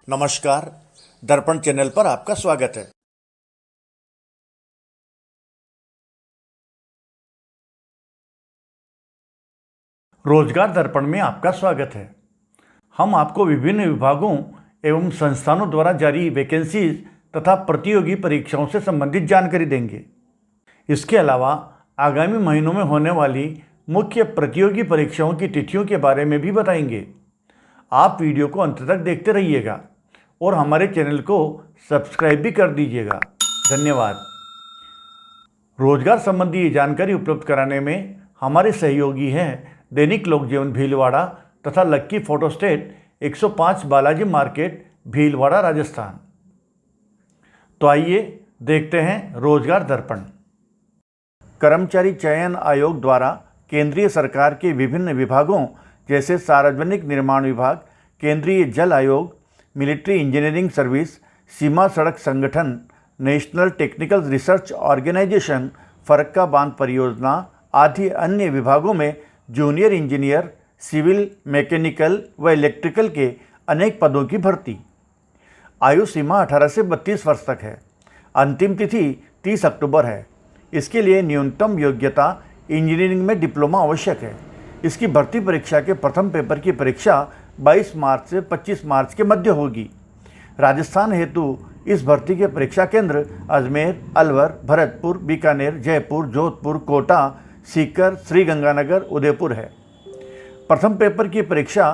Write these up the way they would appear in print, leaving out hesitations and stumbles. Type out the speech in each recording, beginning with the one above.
नमस्कार, दर्पण चैनल पर आपका स्वागत है। रोजगार दर्पण में आपका स्वागत है। हम आपको विभिन्न विभागों एवं संस्थानों द्वारा जारी वैकेंसीज तथा प्रतियोगी परीक्षाओं से संबंधित जानकारी देंगे। इसके अलावा आगामी महीनों में होने वाली मुख्य प्रतियोगी परीक्षाओं की तिथियों के बारे में भी बताएंगे। आप वीडियो को अंत तक देखते रहिएगा और हमारे चैनल को सब्सक्राइब भी कर दीजिएगा। धन्यवाद। रोजगार संबंधी जानकारी उपलब्ध कराने में हमारे सहयोगी हैं दैनिक लोकजीवन भीलवाड़ा तथा लक्की फोटोस्टेट 105 बालाजी मार्केट भीलवाड़ा राजस्थान। तो आइए देखते हैं रोजगार दर्पण। कर्मचारी चयन आयोग द्वारा केंद्रीय सरकार के विभिन्न विभागों जैसे सार्वजनिक निर्माण विभाग, केंद्रीय जल आयोग, मिलिट्री इंजीनियरिंग सर्विस, सीमा सड़क संगठन, national technical research organisation, Farakka बांध परियोजना आदि अन्य विभागों में जूनियर इंजीनियर, सिविल, मैकेनिकल व इलेक्ट्रिकल के अनेक पदों की भर्ती। आयु सीमा 18 से 32 वर्ष तक है। अंतिम तिथि 30 अक्टूबर है। इसके लिए न्यूनतम योग्यता इंजीनियरिंग में डिप्लोमा आवश्यक है। इसकी भर्ती परीक्षा के प्रथम पेपर की परीक्षा 22 मार्च से 25 मार्च के मध्य होगी। राजस्थान हेतु इस भर्ती के परीक्षा केंद्र अजमेर, अलवर, भरतपुर, बीकानेर, जयपुर, जोधपुर, कोटा, सीकर, श्रीगंगानगर, उदयपुर है। प्रथम पेपर की परीक्षा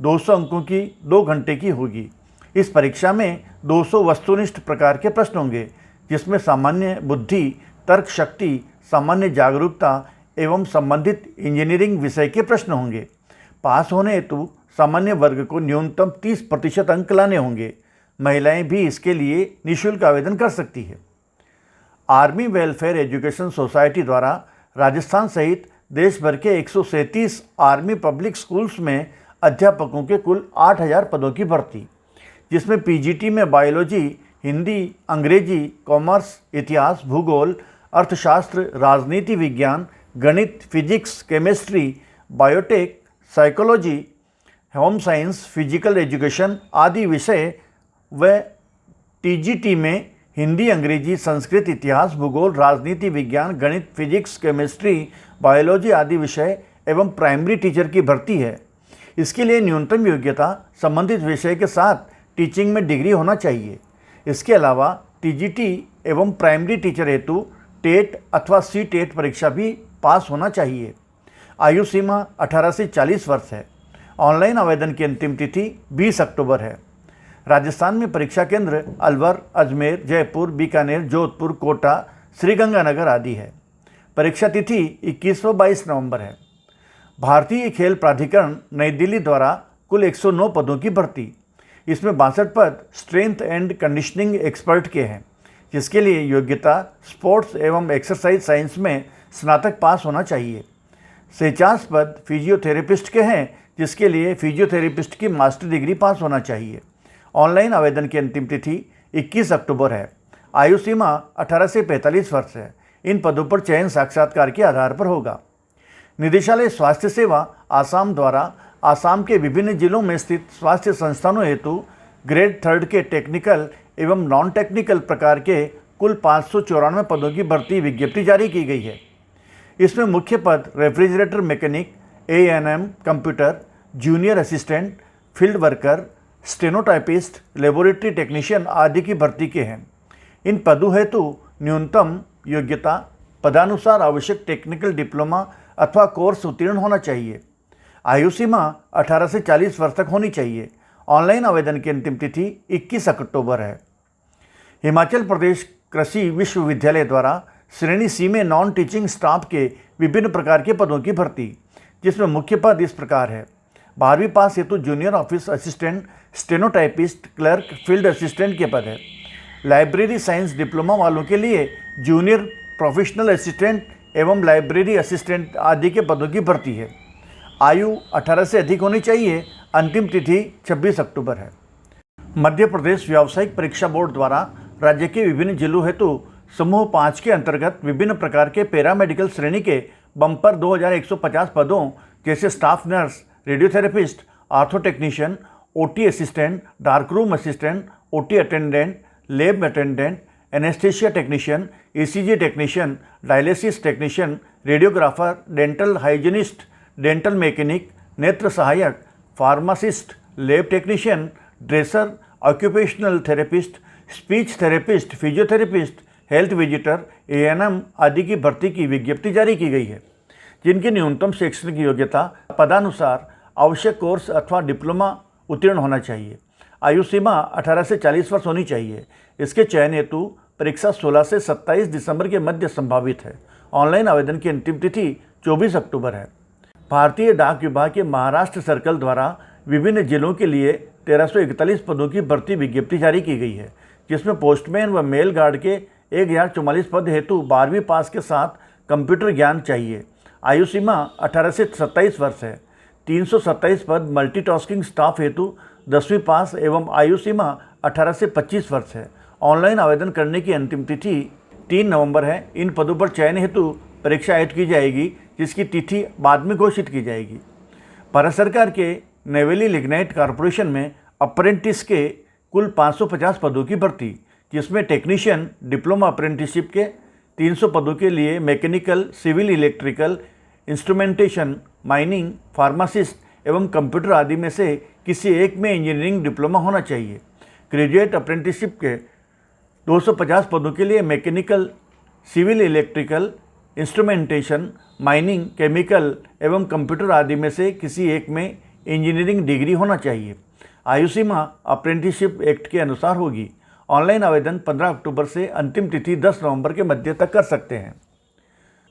200 अंकों की 2 घंटे की होगी। इस परीक्षा में 200 वस्तुनिष्ठ प्रकार के प्रश्न होंगे, जिसमें सामान्य बुद्धि, तर्क शक्ति, सामान्य जागरूकता एवं संबंधित इंजीनियरिंग विषय के प्रश्न होंगे। पास होने हेतु सामान्य वर्ग को न्यूनतम 30% अंक लाने होंगे। महिलाएं भी इसके लिए निःशुल्क आवेदन कर सकती है। आर्मी वेलफेयर एजुकेशन सोसाइटी द्वारा राजस्थान सहित देश भर के 137 आर्मी पब्लिक स्कूल्स में अध्यापकों के कुल 8000 पदों की भर्ती, जिसमें पीजीटी में बायोलॉजी, हिंदी, अंग्रेजी, कॉमर्स, इतिहास, भूगोल, अर्थशास्त्र, राजनीति विज्ञान, गणित, physics, chemistry, biotech, psychology, home science, physical education आदि विषय व टीजीटी में हिंदी, अंग्रेजी, संस्कृत, इतिहास, भूगोल, राजनीति विज्ञान, गणित, फिजिक्स, केमिस्ट्री, बायोलॉजी आदि विषय एवं प्राइमरी टीचर की भर्ती है। इसके लिए न्यूनतम योग्यता संबंधित विषय के साथ टीचिंग में डिग्री होना चाहिए। इसके अलावा टीजीटी एवं प्राइमरी टीचर हेतु टेट अथवा सी टेट परीक्षा भी पास होना चाहिए। आयु सीमा 18 से 40 वर्ष है। ऑनलाइन आवेदन की अंतिम तिथि 20 अक्टूबर है। राजस्थान में परीक्षा केंद्र अलवर, अजमेर, जयपुर, बीकानेर, जोधपुर, कोटा, श्रीगंगानगर आदि है। परीक्षा तिथि 21 व 22 नवंबर है। भारतीय खेल प्राधिकरण नई दिल्ली द्वारा कुल 109 पदों की भर्ती। इसमें 62 पद स्ट्रेंथ एंड कंडीशनिंग एक्सपर्ट के हैं, जिसके लिए योग्यता स्पोर्ट्स एवं एक्सरसाइज साइंस में स्नातक पास होना चाहिए। 49 पद फिजियोथेरेपिस्ट के हैं, जिसके लिए फिजियोथेरेपिस्ट की मास्टर डिग्री पास होना चाहिए। ऑनलाइन आवेदन की अंतिम तिथि 21 अक्टूबर है। आयु सीमा 18 से 45 वर्ष है। इन पदों पर चयन साक्षात्कार के आधार पर होगा। निदेशालय स्वास्थ्य सेवा आसाम द्वारा आसाम के विभिन्न जिलों में स्थित स्वास्थ्य संस्थानों हेतु ग्रेड 3 के टेक्निकल एवं नॉन टेक्निकल प्रकार के कुल 594 पदों की भर्ती विज्ञप्ति जारी की गई है। इसमें मुख्य पद refrigerator mechanic, ANM computer, junior assistant, field worker, stenotypist, laboratory technician आदि की भर्ती के हैं। इन पदों हेतु न्यूनतम योग्यता पदानुसार आवश्यक टेक्निकल डिप्लोमा अथवा कोर्स उत्तीर्ण होना चाहिए। आयु सीमा 18 से 40 वर्ष तक होनी चाहिए। ऑनलाइन आवेदन की अंतिम तिथि 21 अक्टूबर है। हिमाचल प्रदेश कृषि विश्वविद्यालय द्वारा श्रेणी सी में नॉन टीचिंग स्टाफ के विभिन्न प्रकार के पदों की भर्ती, जिसमें मुख्य पद इस प्रकार है। 12वीं पास हेतु junior office assistant, stenotypist, clerk, field assistant के पद है। लाइब्रेरी साइंस डिप्लोमा वालों के लिए जूनियर प्रोफेशनल असिस्टेंट एवं लाइब्रेरी असिस्टेंट आदि के पदों की भर्ती है। आयु 18 से अधिक होनी चाहिए। अंतिम तिथि 26 अक्टूबर है। मध्य प्रदेश व्यावसायिक परीक्षा बोर्ड द्वारा राज्य के विभिन्न जिलों हेतु समूह 5 के अंतर्गत विभिन्न प्रकार के पैरामेडिकल श्रेणी के बम्पर 2150 पदों जैसे staff nurse, radiotherapist, ortho technician, OT assistant, dark room assistant, OT attendant, lab attendant, anaesthesia technician, ECG technician, dialysis technician, radiographer, dental hygienist, dental mechanic, नेत्र सहायक, pharmacist, lab technician, dresser, occupational therapist, speech therapist, physiotherapist, health visitor, ANM आदि की भर्ती की विज्ञप्ति जारी की गई है, जिनकी न्यूनतम शैक्षणिक योग्यता पदानुसार आवश्यक कोर्स अथवा डिप्लोमा उत्तीर्ण होना चाहिए। आयु सीमा 18 से 40 वर्ष होनी चाहिए। इसके चयन हेतु परीक्षा 16 से 27 दिसंबर के मध्य संभावित है। ऑनलाइन आवेदन की अंतिम तिथि 24 अक्टूबर है। भारतीय डाक विभाग के महाराष्ट्र सर्कल द्वारा विभिन्न जिलों के लिए 1341 पदों की भर्ती विज्ञप्ति जारी की गई है, जिसमें पोस्टमैन व मेल गार्ड के 1044 पद हेतु 12वीं पास के साथ कंप्यूटर ज्ञान चाहिए। आयु सीमा 18 से 27 वर्ष है। 327 पद मल्टीटास्किंग स्टाफ हेतु 10वीं पास एवं आयु सीमा 18 से 25 वर्ष है। ऑनलाइन आवेदन करने की अंतिम तिथि 3 नवंबर है। इन पदों पर चयन हेतु परीक्षा आयोजित की जाएगी, जिसकी तिथि बाद में घोषित की जाएगी। भारत सरकार के नेवेली लिग्नाइट कॉरपोरेशन में अप्रेंटिस के कुल 550 पदों की भर्ती, जिसमें टेक्नीशियन डिप्लोमा अप्रेंटिसशिप के 300 पदों के लिए mechanical, civil, electrical, instrumentation, mining, pharmacist एवं कंप्यूटर आदि में से किसी एक में इंजीनियरिंग डिप्लोमा होना चाहिए। ग्रेजुएट अप्रेंटिसशिप के 250 पदों के लिए mechanical, civil, electrical, instrumentation, mining, chemical एवं कंप्यूटर आदि में से किसी एक में इंजीनियरिंग डिग्री होना चाहिए। आयु सीमा अप्रेंटिसशिप एक्ट के अनुसार होगी। ऑनलाइन आवेदन 15 अक्टूबर से अंतिम तिथि 10 नवंबर के मध्य तक कर सकते हैं।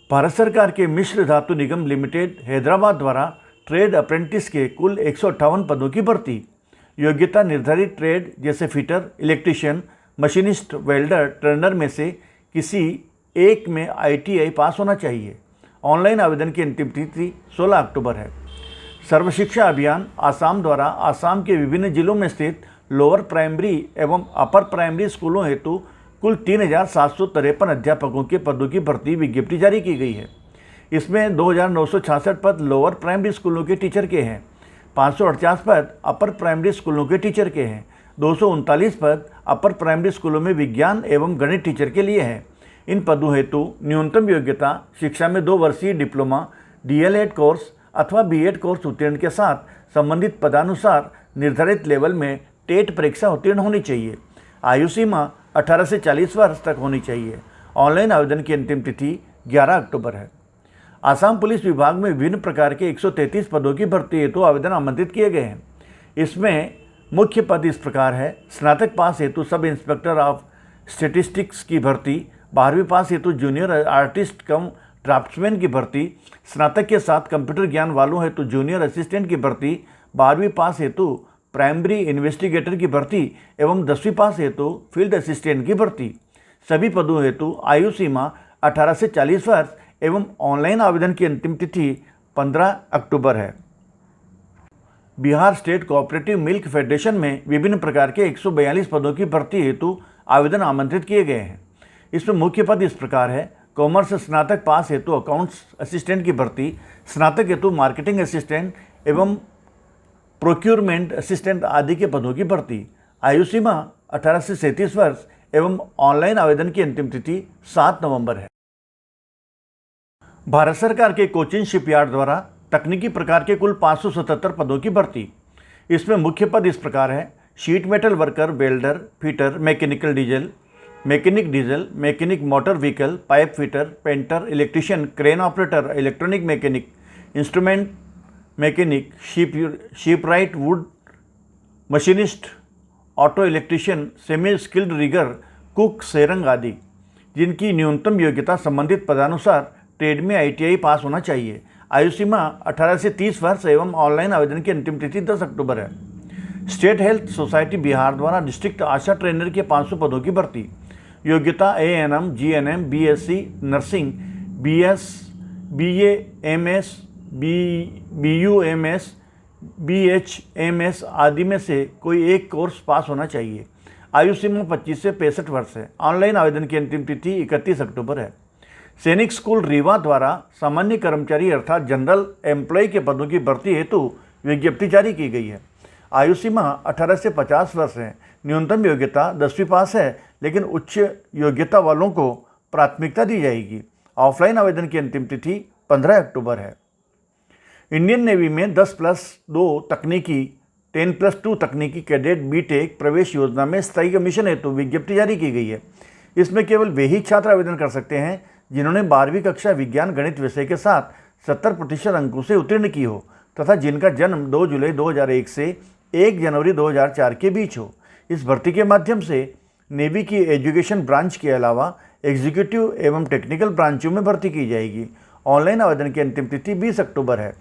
भारत सरकार के मिश्र धातु निगम लिमिटेड हैदराबाद द्वारा ट्रेड अप्रेंटिस के कुल 158 पदों की भर्ती। योग्यता निर्धारित ट्रेड जैसे fitter, electrician, machinist, welder, Turner में से किसी एक में ITI पास होना चाहिए। ऑनलाइन आवेदन की अंतिम तिथि 16 अक्टूबर है। सर्व शिक्षा अभियान आसाम द्वारा आसाम के विभिन्न जिलों में स्थित लोअर प्राइमरी एवं अपर प्राइमरी स्कूलों हेतु कुल 3753 अध्यापकों के पदों की भर्ती विज्ञप्ति जारी की गई है। इसमें 2966 पद लोअर प्राइमरी स्कूलों के टीचर के हैं, 548 पद अपर प्राइमरी स्कूलों के टीचर के हैं, 239 पद अपर प्राइमरी स्कूलों में विज्ञान एवं गणित टीचर के लिए हैं। इन पदों हेतु न्यूनतम योग्यता शिक्षा में 2 वर्षीय डिप्लोमा, DLED कोर्स अथवा B.Ed कोर्स उत्तीर्ण के साथ संबंधित पदानुसार निर्धारित लेवल में टेट परीक्षा उत्तीर्ण होनी चाहिए। आयु सीमा 18 से 40 वर्ष तक होनी चाहिए। ऑनलाइन आवेदन की अंतिम तिथि 11 अक्टूबर है। आसाम पुलिस विभाग में विभिन्न प्रकार के 133 पदों की भर्ती हेतु आवेदन आमंत्रित किए गए हैं। इसमें मुख्य पद इस प्रकार है: स्नातक पास हेतु सब इंस्पेक्टर ऑफ स्टैटिस्टिक्स की भर्ती, 12वीं पास हेतु जूनियर आर्टिस्ट कम ड्राफ्ट्समैन की भर्ती, स्नातक के साथ कंप्यूटर ज्ञान वालों हेतु जूनियर असिस्टेंट की भर्ती, 12वीं पास हेतु प्राइमरी इन्वेस्टिगेटर की भर्ती एवं 10वीं पास हेतु फील्ड असिस्टेंट की भर्ती। सभी पदों हेतु आयु सीमा 18 से 40 वर्ष एवं ऑनलाइन आवेदन की अंतिम तिथि 15 अक्टूबर है। Bihar state cooperative milk federation में विभिन्न प्रकार के 142 पदों की भर्ती हेतु आवेदन आमंत्रित किए गए हैं। इसमें मुख्य पद इस प्रकार है: कॉमर्स स्नातक पास हेतु अकाउंट्स असिस्टेंट की भर्ती, स्नातक हेतु मार्केटिंग असिस्टेंट एवं प्रोक्यूरमेंट असिस्टेंट आदि के पदों की भर्ती। आयु सीमा 18 से 37 वर्ष एवं ऑनलाइन आवेदन की अंतिम तिथि 7 नवंबर है। भारत सरकार के कोचिन शिपयार्ड द्वारा तकनीकी प्रकार के कुल 577 पदों की भर्ती। इसमें मुख्य पद इस प्रकार है: sheet metal worker, welder, fitter, mechanical diesel, mechanic motor vehicle, pipe fitter, painter, electrician, crane operator, electronic mechanic, instrument mechanic, shipwright, wood machinist, auto electrician, semi skilled rigger, cook, सेरंग आदि, जिनकी न्यूनतम योग्यता संबंधित पदानुसार ट्रेड में ITI पास होना चाहिए। आयु सीमा 18 से 30 वर्ष एवं ऑनलाइन आवेदन की अंतिम तिथि 10 अक्टूबर है। स्टेट हेल्थ सोसाइटी बिहार द्वारा डिस्ट्रिक्ट आशा ट्रेनर के 500 पदों की भर्ती। योग्यता ANM, GNM, BSc nursing, BS, BA, MS, BUMS, BHMS आदि में से कोई एक कोर्स पास होना चाहिए। आयु सीमा 25 से 65 वर्ष है। ऑनलाइन आवेदन की अंतिम तिथि 31 अक्टूबर है। सैनिक स्कूल रीवा द्वारा सामान्य कर्मचारी अर्थात जनरल एम्प्लॉय के पदों की भर्ती हेतु विज्ञप्ति जारी की गई है। आयु सीमा 18 से 50 वर्ष है। न्यूनतम योग्यता 10वीं पास है, लेकिन उच्च योग्यता वालों को प्राथमिकता दी जाएगी। ऑफलाइन आवेदन की अंतिम तिथि 15 अक्टूबर है। इंडियन नेवी में 10+2 तकनीकी 10+2 तकनीकी कैडेट बीटेक प्रवेश योजना में स्थायी कमीशन हेतु विज्ञप्ति जारी की गई है। इसमें केवल वे ही छात्र आवेदन कर सकते हैं जिन्होंने 12वीं कक्षा विज्ञान गणित विषय के साथ 70% अंकों से उत्तीर्ण की हो तथा जिनका जन्म 2 जुलाई 2001 से 1 जनवरी 2004 के बीच हो। इस भर्ती के माध्यम से नेवी की एजुकेशन ब्रांच के अलावा एग्जीक्यूटिव एवं टेक्निकल ब्रांचों में भर्ती की जाएगी। ऑनलाइन आवेदन की अंतिम तिथि 20 अक्टूबर है।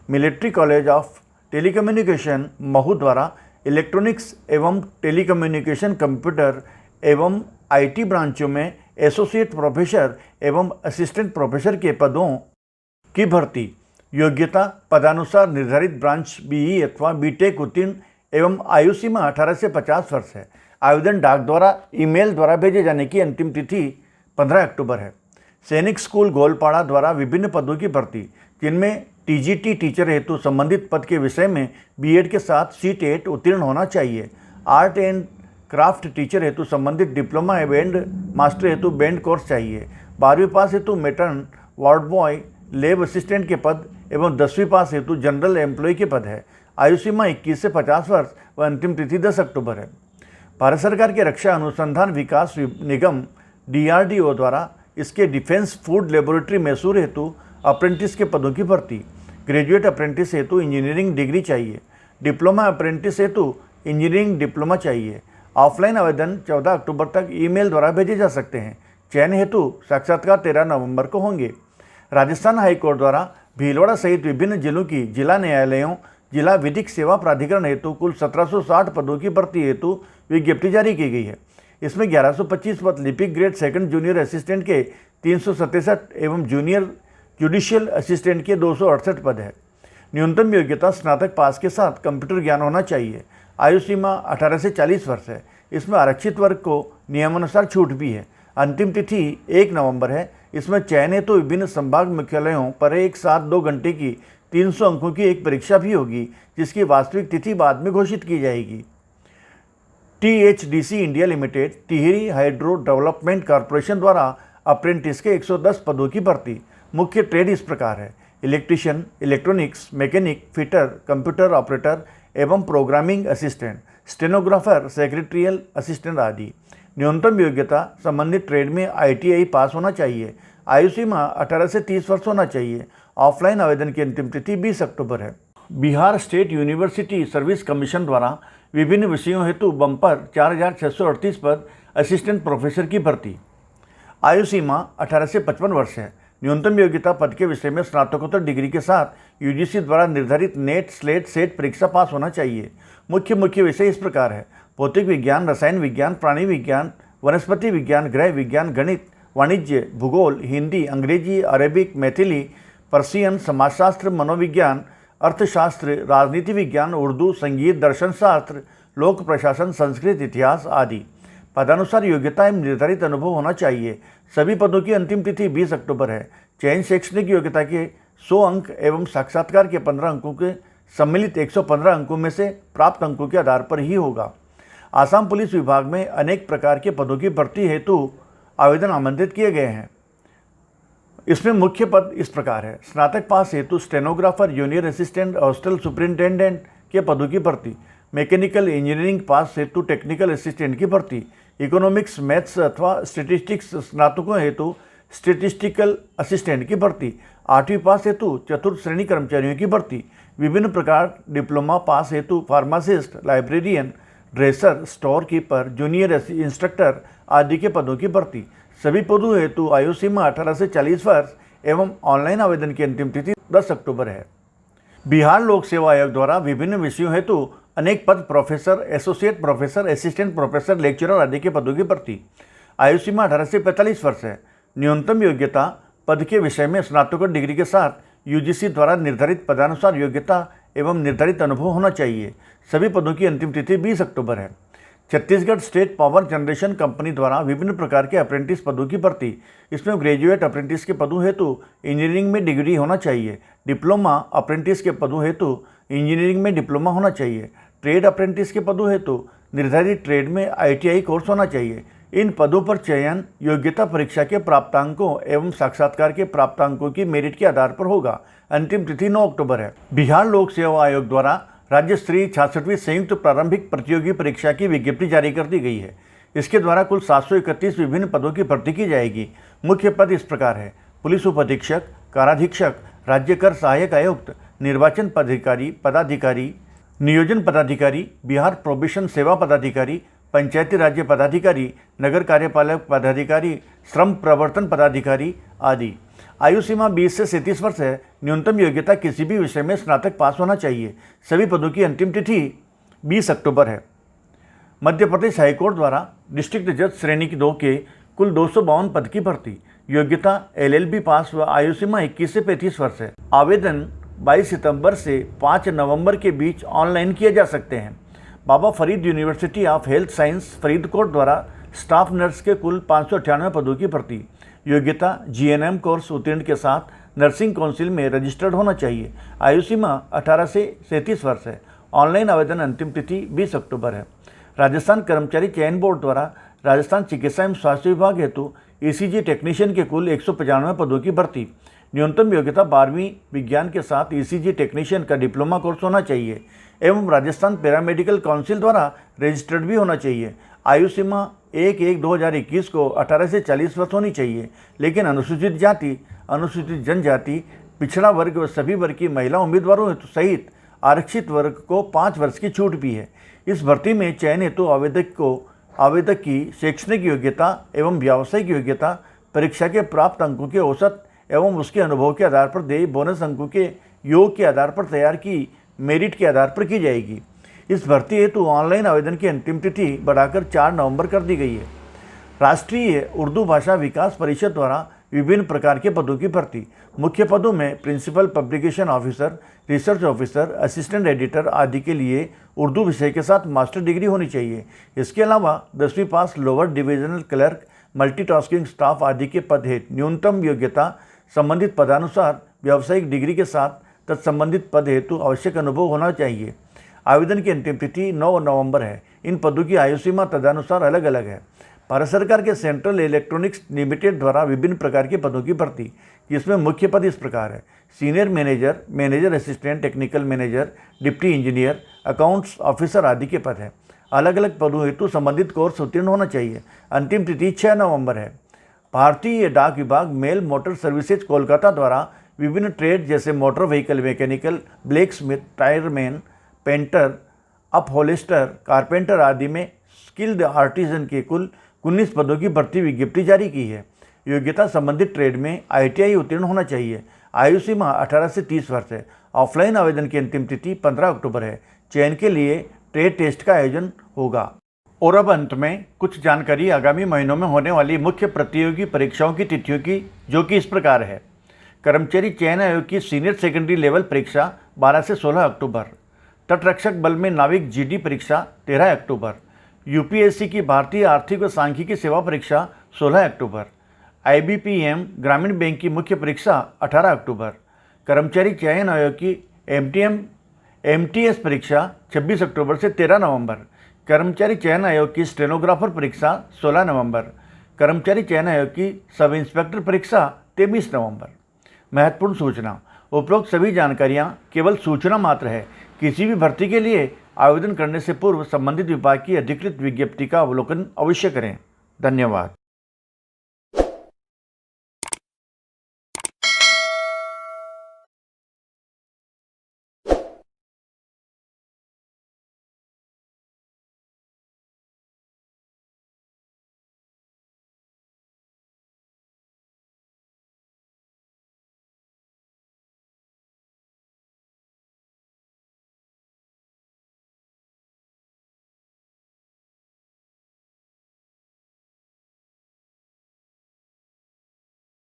Military college of telecommunication Mhow द्वारा इलेक्ट्रॉनिक्स एवं टेलीकम्युनिकेशन कंप्यूटर एवं आईटी ब्रांचों में एसोसिएट प्रोफेसर एवं असिस्टेंट प्रोफेसर के पदों की भर्ती। योग्यता पदानुसार निर्धारित ब्रांच बीई अथवा बीटेक उत्तीर्ण एवं आयु सीमा 18 से 50 वर्ष है। आवेदन डाक द्वारा ईमेल द्वारा भेजे जाने की अंतिम तिथि 15 अक्टूबर है। सैनिक स्कूल गोलपाड़ा द्वारा विभिन्न पदों की भर्ती, जिनमें टीजीटी टीचर हेतु संबंधित पद के विषय में बीएड के साथ सीटेट उत्तीर्ण होना चाहिए। आर्ट एंड क्राफ्ट टीचर हेतु संबंधित डिप्लोमा बैंड मास्टर हेतु बैंड कोर्स चाहिए। 12वीं पास हेतु मेटर्न वार्ड बॉय लैब असिस्टेंट के पद एवं 10वीं पास हेतु जनरल एम्प्लॉय के पद है। आयु सीमा 21 से 50 वर्ष व अंतिम तिथि 10 अक्टूबर है। भारत सरकार के रक्षा अनुसंधान विकास निगम DRDO द्वारा इसके डिफेंस फूड लेबोरेटरी मैसूर हेतु अप्रेंटिस के पदों की भर्ती। ग्रेजुएट अप्रेंटिस हेतु इंजीनियरिंग डिग्री चाहिए। डिप्लोमा अप्रेंटिस हेतु इंजीनियरिंग डिप्लोमा चाहिए। ऑफलाइन आवेदन 14 अक्टूबर तक ईमेल द्वारा भेजे जा सकते हैं। चयन हेतु साक्षात्कार 13 नवंबर को होंगे। राजस्थान हाईकोर्ट द्वारा भीलवाड़ा सहित विभिन्न जिलों की जिला न्यायालयों जिला विधिक सेवा प्राधिकरण हेतु कुल 1760 पदों की भर्ती हेतु विज्ञप्ति जारी की गई है। इसमें 1125 पद लिपिक ग्रेड सेकंड जूनियर असिस्टेंट के 367 एवं जूनियर जुडिशियल असिस्टेंट के 268 पद है। न्यूनतम योग्यता स्नातक पास के साथ कंप्यूटर ज्ञान होना चाहिए। आयु सीमा 18 से 40 वर्ष है। इसमें आरक्षित वर्ग को नियमानुसार छूट भी है। अंतिम तिथि 1 नवंबर है। इसमें चयन हेतु विभिन्न संभाग मुख्यालयों पर एक साथ 2 घंटे की 300 अंकों की एक परीक्षा भी होगी, जिसकी वास्तविक तिथि बाद में घोषित की जाएगी। THDC India limited Tehri hydro development corporation द्वारा अप्रेंटिस के 110 पदों की भर्ती। मुख्य ट्रेड इस प्रकार है: electrician, electronics, mechanic, fitter, computer operator एवं programming assistant, stenographer, secretarial assistant आदि। न्यूनतम योग्यता संबंधित ट्रेड में ITI पास होना चाहिए। आयु सीमा 18 से 30 वर्ष होना चाहिए। ऑफलाइन आवेदन की अंतिम तिथि 20 अक्टूबर है। Bihar state university service commission द्वारा विभिन्न विषयों हेतु बम्पर 4638 पद असिस्टेंट प्रोफेसर की भर्ती। आयु सीमा 18 से 55 वर्ष है। न्यूनतम योग्यता पद के विषय में स्नातकोत्तर डिग्री के साथ UGC द्वारा निर्धारित नेट स्लेट सेट परीक्षा पास होना चाहिए। मुख्य विषय इस प्रकार है: भौतिक विज्ञान, रसायन विज्ञान, प्राणी विज्ञान, वनस्पति विज्ञान, गृह विज्ञान, गणित, वाणिज्य, भूगोल, हिंदी, अंग्रेजी, अरेबिक, मैथिली, पर्सियन, समाजशास्त्र, मनोविज्ञान, अर्थशास्त्र, राजनीति विज्ञान, उर्दू, संगीत, दर्शन शास्त्र, लोक प्रशासन, संस्कृत, इतिहास आदि। पदानुसार योग्यता एवं निर्धारित अनुभव होना चाहिए। सभी पदों की अंतिम तिथि 20 अक्टूबर है। चयन शैक्षणिक योग्यता के 100 अंक एवं साक्षात्कार के 15 अंकों के सम्मिलित 115 अंकों में से प्राप्त अंकों के आधार पर ही होगा। आसाम पुलिस विभाग में अनेक प्रकार के पदों की भर्ती हेतु आवेदन आमंत्रित किए गए हैं। इसमें मुख्य पद इस प्रकार है: स्नातक पास हेतु stenographer, junior assistant, hostel superintendent के पदों की भर्ती। मैकेनिकल इंजीनियरिंग पास हेतु टेक्निकल असिस्टेंट की भर्ती। इकोनॉमिक्स, मैथ्स अथवा स्टेटिस्टिक्स स्नातकों हेतु स्टेटिस्टिकल असिस्टेंट की भर्ती। 8वीं पास हेतु चतुर्थ श्रेणी कर्मचारियों की भर्ती। विभिन्न प्रकार डिप्लोमा पास हेतु pharmacist, librarian, dresser, store keeper, junior instructor आदि के पदों की भर्ती। सभी पदों हेतु आयु सीमा 18 से 40 वर्ष एवं ऑनलाइन आवेदन की अंतिम तिथि 10 अक्टूबर है। बिहार लोक सेवा आयोग द्वारा विभिन्न विषयों हेतु अनेक पद professor, associate professor, assistant professor, lecturer आदि के पदों की भर्ती। आयु सीमा 18 से 45 वर्ष है। न्यूनतम योग्यता पद के विषय में स्नातकोत्तर डिग्री के साथ UGC द्वारा निर्धारित पदानुसार योग्यता एवं निर्धारित अनुभव होना चाहिए। सभी पदों की अंतिम तिथि 20 अक्टूबर है। Chhattisgarh state power generation company द्वारा विभिन्न प्रकार के अप्रेंटिस पदों की भर्ती। इसमें ग्रेजुएट अप्रेंटिस के पदों हेतु इंजीनियरिंग में डिग्री होना चाहिए। डिप्लोमा अप्रेंटिस के पदों हेतु इंजीनियरिंग में डिप्लोमा होना चाहिए। ट्रेड अप्रेंटिस के पदों हेतु निर्धारित ट्रेड में ITI कोर्स होना चाहिए। इन पदों पर चयन योग्यता परीक्षा के प्राप्तांकों एवं साक्षात्कार के प्राप्तांकों की मेरिट के आधार पर होगा। अंतिम तिथि 9 अक्टूबर है। बिहार लोक सेवा आयोग द्वारा राज्य स्तरीय 66वीं संयुक्त प्रारंभिक प्रतियोगी परीक्षा की विज्ञप्ति जारी कर दी गई है। इसके द्वारा कुल 731 विभिन्न पदों की भर्ती की जाएगी। मुख्य पद इस प्रकार है: पुलिस उप अधीक्षक, काराधीक्षक, राज्य कर सहायक आयुक्त, निर्वाचन पदाधिकारी, नियोजन पदाधिकारी, बिहार प्रोबेशन सेवा पदाधिकारी, पंचायती राज्य पदाधिकारी, नगर कार्यपालक पदाधिकारी, श्रम प्रवर्तन पदाधिकारी आदि। आयु सीमा 20 से 37 वर्ष है। न्यूनतम योग्यता किसी भी विषय में स्नातक पास होना चाहिए। सभी पदों की अंतिम तिथि 20 अक्टूबर है। मध्य प्रदेश हाईकोर्ट द्वारा डिस्ट्रिक्ट जज श्रेणी 2 के कुल 252 पद की भर्ती। योग्यता LLB पास व आयु सीमा 21 से 35 वर्ष है। आवेदन 22 सितंबर से 5 नवंबर के बीच ऑनलाइन किए जा सकते हैं। Baba Farid university of health science Faridkot द्वारा स्टाफ नर्स के कुल 598 पदों की भर्ती। योग्यता GNM कोर्स उत्तीर्ण के साथ नर्सिंग काउंसिल में रजिस्टर्ड होना चाहिए। आयु सीमा 18 से 37 वर्ष है। ऑनलाइन आवेदन अंतिम तिथि 20 अक्टूबर है। राजस्थान कर्मचारी चयन बोर्ड द्वारा राजस्थान चिकित्सा एवं स्वास्थ्य विभाग हेतु ECG टेक्नीशियन के कुल 195 पदों की भर्ती। न्यूनतम योग्यता 12वीं विज्ञान के साथ ECG टेक्नीशियन का डिप्लोमा कोर्स होना चाहिए एवं राजस्थान पैरामेडिकल काउंसिल द्वारा रजिस्टर्ड भी होना चाहिए। आयु सीमा 1/1/2021 को 18 से 40 वर्ष होनी चाहिए, लेकिन अनुसूचित जाति, अनुसूचित जनजाति, पिछड़ा वर्ग व सभी वर्ग की महिला उम्मीदवारों हेतु सहित आरक्षित वर्ग को 5 वर्ष की छूट भी है। इस भर्ती में चयन हेतु आवेदक की शैक्षणिक योग्यता एवं व्यावसायिक योग्यता, परीक्षा के प्राप्त अंकों के औसत एवं उसके अनुभव के आधार पर देय बोनस अंकों के योग के आधार पर तैयार की मेरिट के आधार पर की जाएगी। इस भर्ती हेतु ऑनलाइन आवेदन की अंतिम तिथि बढ़ाकर 4 नवंबर कर दी गई है। राष्ट्रीय उर्दू भाषा विकास परिषद द्वारा विभिन्न प्रकार के पदों की भर्ती। मुख्य पदों में principal publication officer, research officer, assistant editor आदि के लिए उर्दू विषय के साथ मास्टर डिग्री होनी चाहिए। इसके अलावा 10वीं pass lower divisional clerk, multitasking staff आदि के पद हेतु न्यूनतम योग्यता संबंधित पदानुसार व्यावसायिक डिग्री के साथ तत्संबंधित पद हेतु आवश्यक अनुभव होना चाहिए। आवेदन की अंतिम तिथि 9 नवंबर है। इन पदों की आयु सीमा तदनुसार अलग अलग है। भारत सरकार के सेंट्रल इलेक्ट्रॉनिक्स लिमिटेड द्वारा विभिन्न प्रकार के पदों की भर्ती, जिसमें मुख्य पद इस प्रकार है: senior manager, manager assistant, technical manager, deputy engineer, accounts officer आदि के पद हैं। अलग अलग पदों हेतु संबंधित कोर्स उत्तीर्ण होना चाहिए। अंतिम तिथि 6 नवंबर है। भारतीय डाक विभाग मेल मोटर सर्विसेज कोलकाता द्वारा विभिन्न ट्रेड जैसे motor vehicle mechanical, blacksmith, tyreman, painter, upholster, carpenter आदि में स्किल्ड आर्टिजन के कुल 19 पदों की भर्ती विज्ञप्ति जारी की है। योग्यता संबंधित ट्रेड में ITI उत्तीर्ण होना चाहिए। आयु सीमा 18 से 30 वर्ष है। ऑफलाइन आवेदन की अंतिम तिथि 15 अक्टूबर है। चयन के लिए ट्रेड टेस्ट का आयोजन होगा। और अब अंत में कुछ जानकारी आगामी महीनों में होने वाली मुख्य प्रतियोगी परीक्षाओं की तिथियों की, जो कि इस प्रकार है: कर्मचारी चयन आयोग की सीनियर सेकेंडरी लेवल परीक्षा 12 से 16 अक्टूबर, तटरक्षक बल में नाविक GD परीक्षा 13 अक्टूबर, UPSC की भारतीय आर्थिक व सांख्यिकी सेवा परीक्षा 16 अक्टूबर, IBPM ग्रामीण बैंक की मुख्य परीक्षा 18 अक्टूबर, कर्मचारी चयन आयोग की MTS परीक्षा 26 अक्टूबर से 13 नवंबर, कर्मचारी चयन आयोग की स्टेनोग्राफर परीक्षा 16 नवंबर, कर्मचारी चयन आयोग की सब इंस्पेक्टर परीक्षा 23 नवंबर। महत्वपूर्ण सूचना: उपरोक्त सभी जानकारियां केवल सूचना मात्र है। किसी भी भर्ती के लिए आवेदन करने से पूर्व संबंधित विभाग की अधिकृत विज्ञप्ति का अवलोकन अवश्य करें। धन्यवाद।